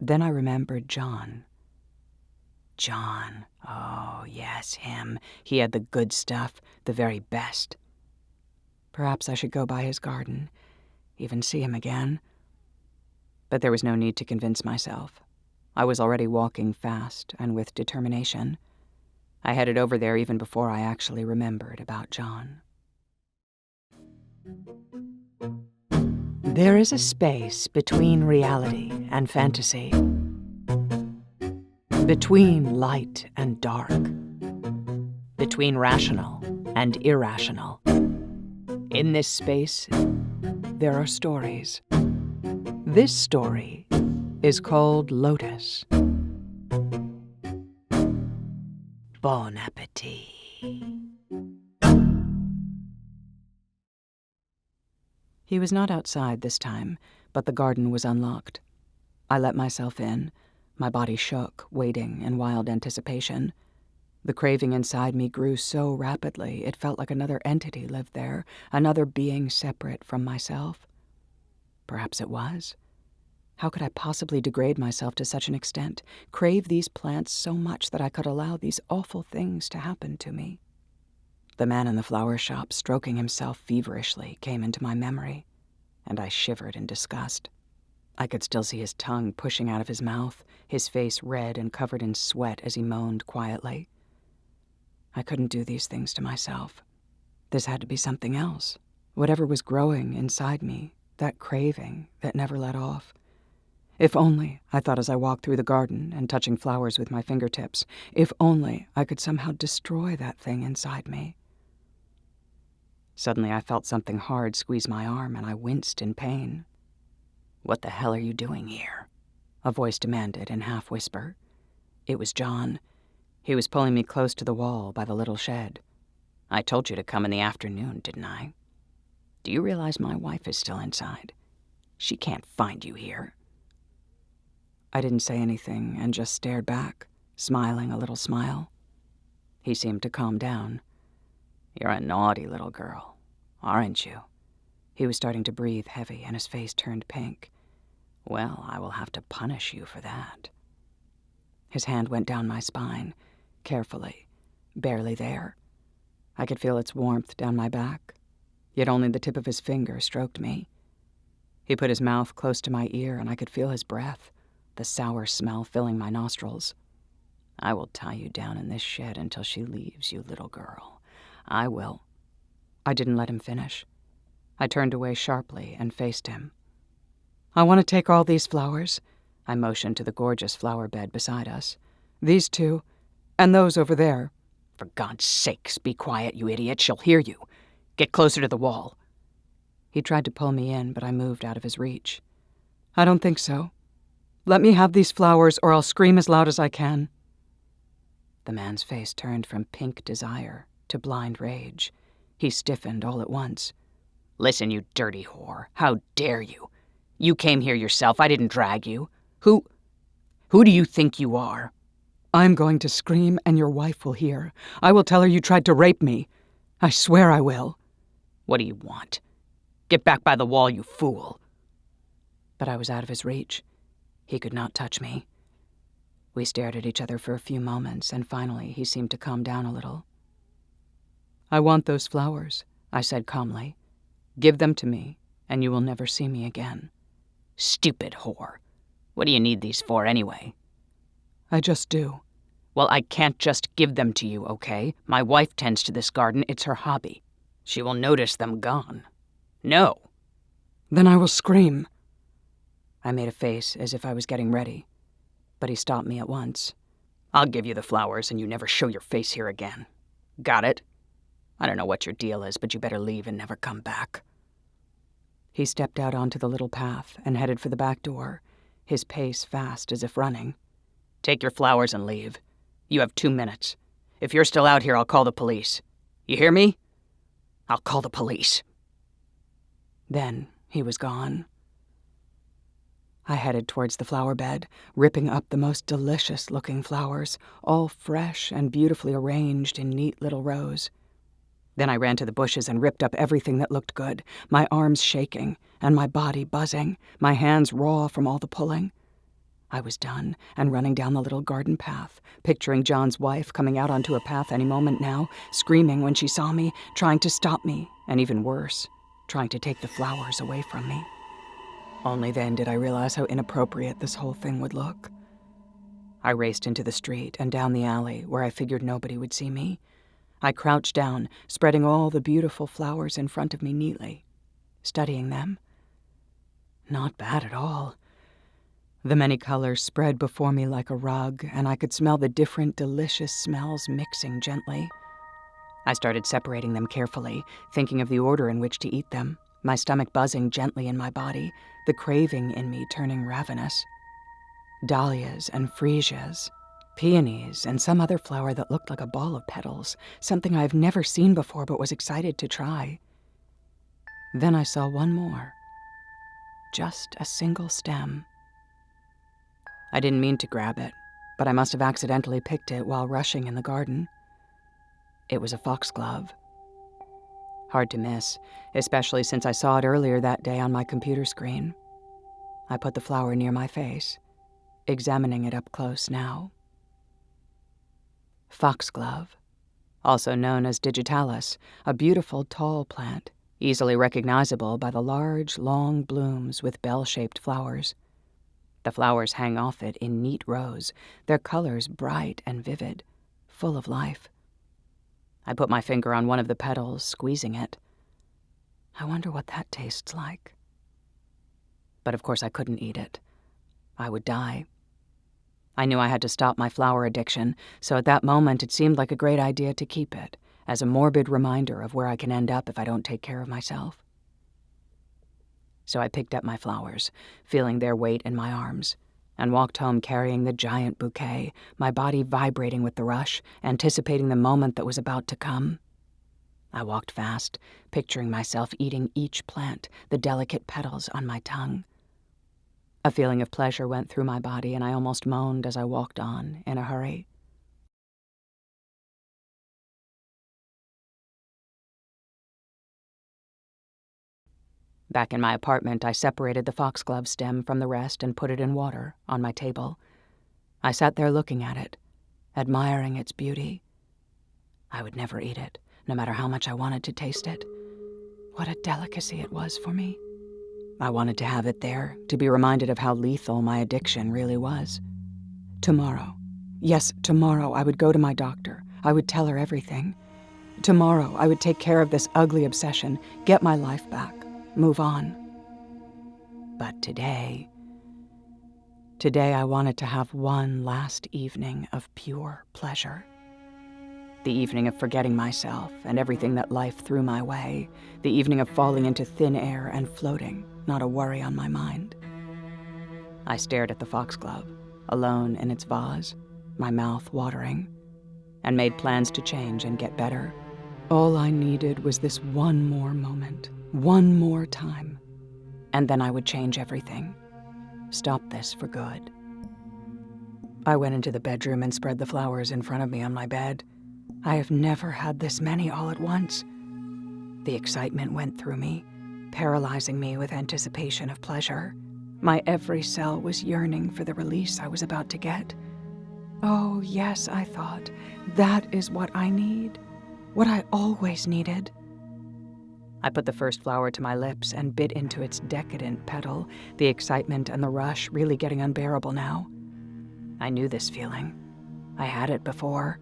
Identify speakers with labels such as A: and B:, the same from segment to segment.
A: Then I remembered John. John. Oh, yes, him. He had the good stuff, the very best. Perhaps I should go by his garden, even see him again. But there was no need to convince myself. I was already walking fast and with determination. I headed over there even before I actually remembered about John. There is a space between reality and fantasy, between light and dark, between rational and irrational. In this space, there are stories. This story is called Lotus. Bon appetit. He was not outside this time, but the garden was unlocked. I let myself in. My body shook, waiting in wild anticipation. The craving inside me grew so rapidly, it felt like another entity lived there, another being separate from myself. Perhaps it was. How could I possibly degrade myself to such an extent, crave these plants so much that I could allow these awful things to happen to me? The man in the flower shop, stroking himself feverishly, came into my memory, and I shivered in disgust. I could still see his tongue pushing out of his mouth, his face red and covered in sweat as he moaned quietly. I couldn't do these things to myself. This had to be something else. Whatever was growing inside me, that craving that never let off. If only, I thought as I walked through the garden and touching flowers with my fingertips, if only I could somehow destroy that thing inside me. Suddenly I felt something hard squeeze my arm and I winced in pain. "What the hell are you doing here?" a voice demanded in half-whisper. It was John. He was pulling me close to the wall by the little shed. "I told you to come in the afternoon, didn't I? Do you realize my wife is still inside? She can't find you here." I didn't say anything and just stared back, smiling a little smile. He seemed to calm down. "You're a naughty little girl, aren't you?" He was starting to breathe heavy and his face turned pink. "Well, I will have to punish you for that." His hand went down my spine, carefully, barely there. I could feel its warmth down my back, yet only the tip of his finger stroked me. He put his mouth close to my ear and I could feel his breath, the sour smell filling my nostrils. "I will tie you down in this shed until she leaves, you little girl. I will." I didn't let him finish. I turned away sharply and faced him. "I want to take all these flowers." I motioned to the gorgeous flower bed beside us. "These two, and those over there." "For God's sakes, be quiet, you idiot. She'll hear you. Get closer to the wall." He tried to pull me in, but I moved out of his reach. "I don't think so. Let me have these flowers or I'll scream as loud as I can." The man's face turned from pink desire to blind rage. He stiffened all at once. "Listen, you dirty whore. How dare you? You came here yourself. I didn't drag you. Who do you think you are?" "I'm going to scream and your wife will hear. I will tell her you tried to rape me. I swear I will." "What do you want? Get back by the wall, you fool." But I was out of his reach. He could not touch me. We stared at each other for a few moments, and finally he seemed to calm down a little. "I want those flowers," I said calmly. "Give them to me, and you will never see me again." "Stupid whore. What do you need these for anyway?" "I just do." "Well, I can't just give them to you, okay? My wife tends to this garden. It's her hobby. She will notice them gone. No." "Then I will scream." I made a face as if I was getting ready, but he stopped me at once. "I'll give you the flowers and you never show your face here again. Got it? I don't know what your deal is, but you better leave and never come back." He stepped out onto the little path and headed for the back door, his pace fast as if running. "Take your flowers and leave. You have 2 minutes. If you're still out here, I'll call the police. You hear me? I'll call the police." Then he was gone. I headed towards the flower bed, ripping up the most delicious-looking flowers, all fresh and beautifully arranged in neat little rows. Then I ran to the bushes and ripped up everything that looked good, my arms shaking and my body buzzing, my hands raw from all the pulling. I was done and running down the little garden path, picturing John's wife coming out onto a path any moment now, screaming when she saw me, trying to stop me, and even worse, trying to take the flowers away from me. Only then did I realize how inappropriate this whole thing would look. I raced into the street and down the alley where I figured nobody would see me. I crouched down, spreading all the beautiful flowers in front of me neatly, studying them. Not bad at all. The many colors spread before me like a rug, and I could smell the different delicious smells mixing gently. I started separating them carefully, thinking of the order in which to eat them, my stomach buzzing gently in my body, the craving in me turning ravenous. Dahlias and freesias, peonies, and some other flower that looked like a ball of petals, something I've never seen before but was excited to try. Then I saw one more. Just a single stem. I didn't mean to grab it, but I must have accidentally picked it while rushing in the garden. It was a foxglove. Hard to miss, especially since I saw it earlier that day on my computer screen. I put the flower near my face, examining it up close now. Foxglove, also known as digitalis, a beautiful tall plant, easily recognizable by the large, long blooms with bell-shaped flowers. The flowers hang off it in neat rows, their colors bright and vivid, full of life. I put my finger on one of the petals, squeezing it. I wonder what that tastes like. But of course I couldn't eat it. I would die. I knew I had to stop my flower addiction, so at that moment it seemed like a great idea to keep it, as a morbid reminder of where I can end up if I don't take care of myself. So I picked up my flowers, feeling their weight in my arms, and walked home carrying the giant bouquet, my body vibrating with the rush, anticipating the moment that was about to come. I walked fast, picturing myself eating each plant, the delicate petals on my tongue. A feeling of pleasure went through my body, and I almost moaned as I walked on, in a hurry. Back in my apartment, I separated the foxglove stem from the rest and put it in water on my table. I sat there looking at it, admiring its beauty. I would never eat it, no matter how much I wanted to taste it. What a delicacy it was for me. I wanted to have it there, to be reminded of how lethal my addiction really was. Tomorrow, yes, tomorrow I would go to my doctor. I would tell her everything. Tomorrow I would take care of this ugly obsession, get my life back. Move on. But today I wanted to have one last evening of pure pleasure. The evening of forgetting myself and everything that life threw my way. The evening of falling into thin air and floating, not a worry on my mind. I stared at the foxglove, alone in its vase, my mouth watering, and made plans to change and get better. All I needed was this one more moment. One more time, and then I would change everything. Stop this for good. I went into the bedroom and spread the flowers in front of me on my bed. I have never had this many all at once. The excitement went through me, paralyzing me with anticipation of pleasure. My every cell was yearning for the release I was about to get. Oh, yes, I thought, that is what I need, what I always needed. I put the first flower to my lips and bit into its decadent petal, the excitement and the rush really getting unbearable now. I knew this feeling. I had it before.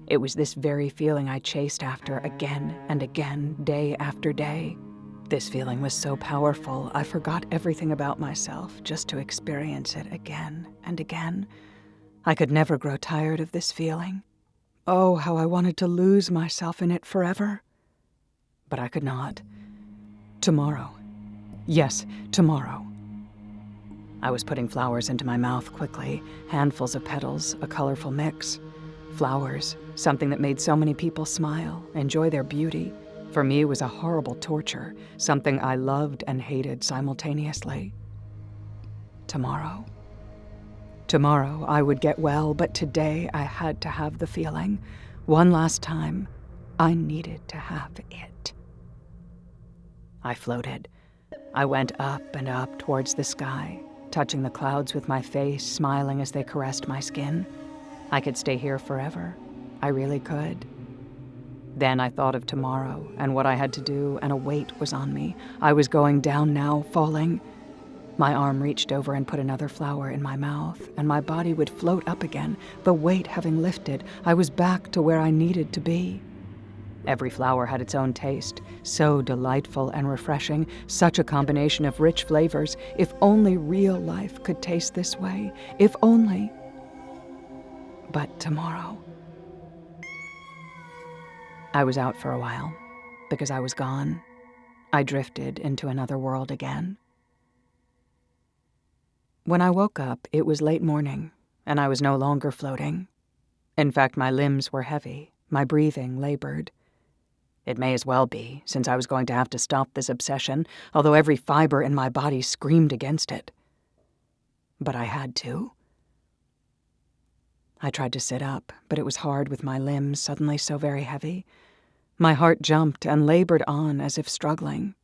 A: It was this very feeling I chased after again and again, day after day. This feeling was so powerful, I forgot everything about myself just to experience it again and again. I could never grow tired of this feeling. Oh, how I wanted to lose myself in it forever. But I could not. Tomorrow. Yes, tomorrow. I was putting flowers into my mouth quickly, handfuls of petals, a colorful mix. Flowers, something that made so many people smile, enjoy their beauty. For me, it was a horrible torture, something I loved and hated simultaneously. Tomorrow. Tomorrow I would get well, but today I had to have the feeling. One last time, I needed to have it. I floated. I went up and up towards the sky, touching the clouds with my face, smiling as they caressed my skin. I could stay here forever. I really could. Then I thought of tomorrow and what I had to do, and a weight was on me. I was going down now, falling. My arm reached over and put another flower in my mouth, and my body would float up again. The weight having lifted, I was back to where I needed to be. Every flower had its own taste, so delightful and refreshing, such a combination of rich flavors. If only real life could taste this way, if only. But tomorrow. I was out for a while, because I was gone. I drifted into another world again. When I woke up, it was late morning, and I was no longer floating. In fact, my limbs were heavy, my breathing labored. It may as well be, since I was going to have to stop this obsession, although every fiber in my body screamed against it. But I had to. I tried to sit up, but it was hard with my limbs suddenly so very heavy. My heart jumped and labored on as if struggling.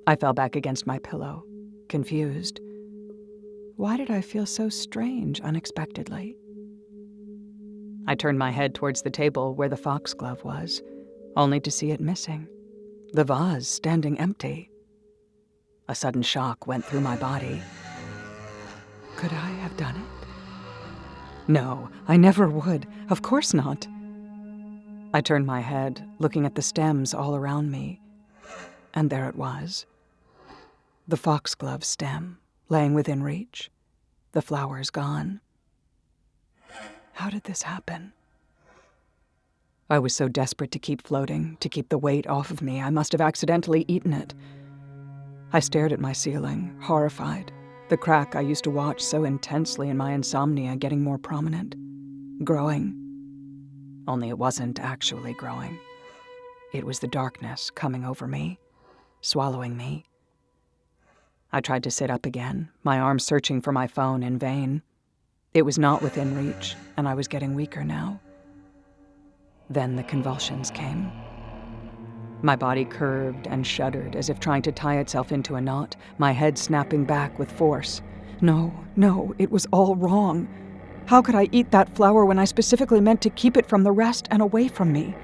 A: I fell back against my pillow, confused. Why did I feel so strange unexpectedly? I turned my head towards the table where the foxglove was, only to see it missing, the vase standing empty. A sudden shock went through my body. Could I have done it? No, I never would. Of course not. I turned my head, looking at the stems all around me, and there it was. The foxglove stem, laying within reach, the flowers gone. How did this happen? I was so desperate to keep floating, to keep the weight off of me, I must have accidentally eaten it. I stared at my ceiling, horrified, the crack I used to watch so intensely in my insomnia getting more prominent, growing. Only it wasn't actually growing. It was the darkness coming over me, swallowing me. I tried to sit up again, my arm searching for my phone in vain. It was not within reach, and I was getting weaker now. Then the convulsions came. My body curved and shuddered as if trying to tie itself into a knot, my head snapping back with force. No, it was all wrong. How could I eat that flower when I specifically meant to keep it from the rest and away from me?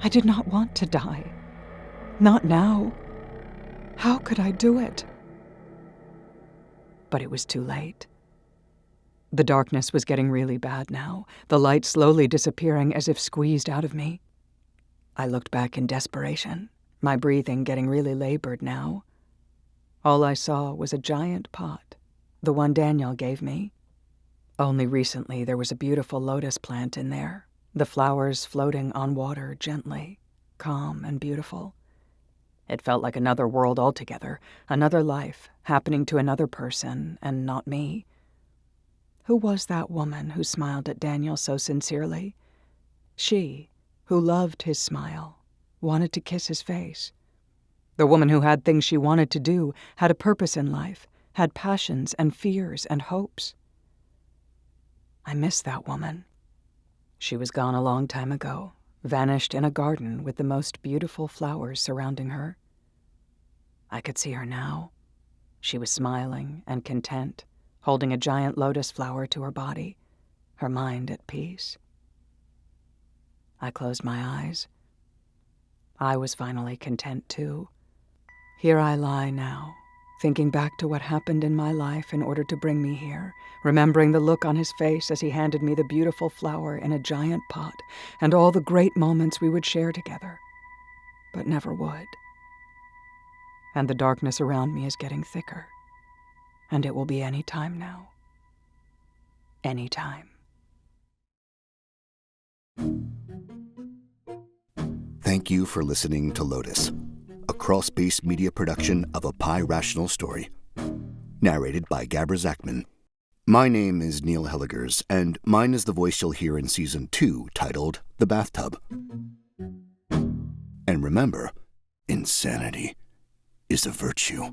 A: I did not want to die. Not now. How could I do it? But it was too late. The darkness was getting really bad now, the light slowly disappearing as if squeezed out of me. I looked back in desperation, my breathing getting really labored now. All I saw was a giant pot, the one Daniel gave me. Only recently there was a beautiful lotus plant in there, the flowers floating on water gently, calm and beautiful. It felt like another world altogether, another life, happening to another person and not me. Who was that woman who smiled at Daniel so sincerely? She, who loved his smile, wanted to kiss his face. The woman who had things she wanted to do, had a purpose in life, had passions and fears and hopes. I miss that woman. She was gone a long time ago, vanished in a garden with the most beautiful flowers surrounding her. I could see her now. She was smiling and content, holding a giant lotus flower to her body, her mind at peace. I closed my eyes. I was finally content too. Here I lie now, thinking back to what happened in my life in order to bring me here, remembering the look on his face as he handed me the beautiful flower in a giant pot, and all the great moments we would share together, but never would. And the darkness around me is getting thicker. And it will be any time now. Any time.
B: Thank you for listening to Lotus, a Crawlspace Media production of a Pi-Rational story. Narrated by Gabra Zackman. My name is Neil Hellegers, and mine is the voice you'll hear in Season 2, titled The Bathtub. And remember, insanity is a virtue.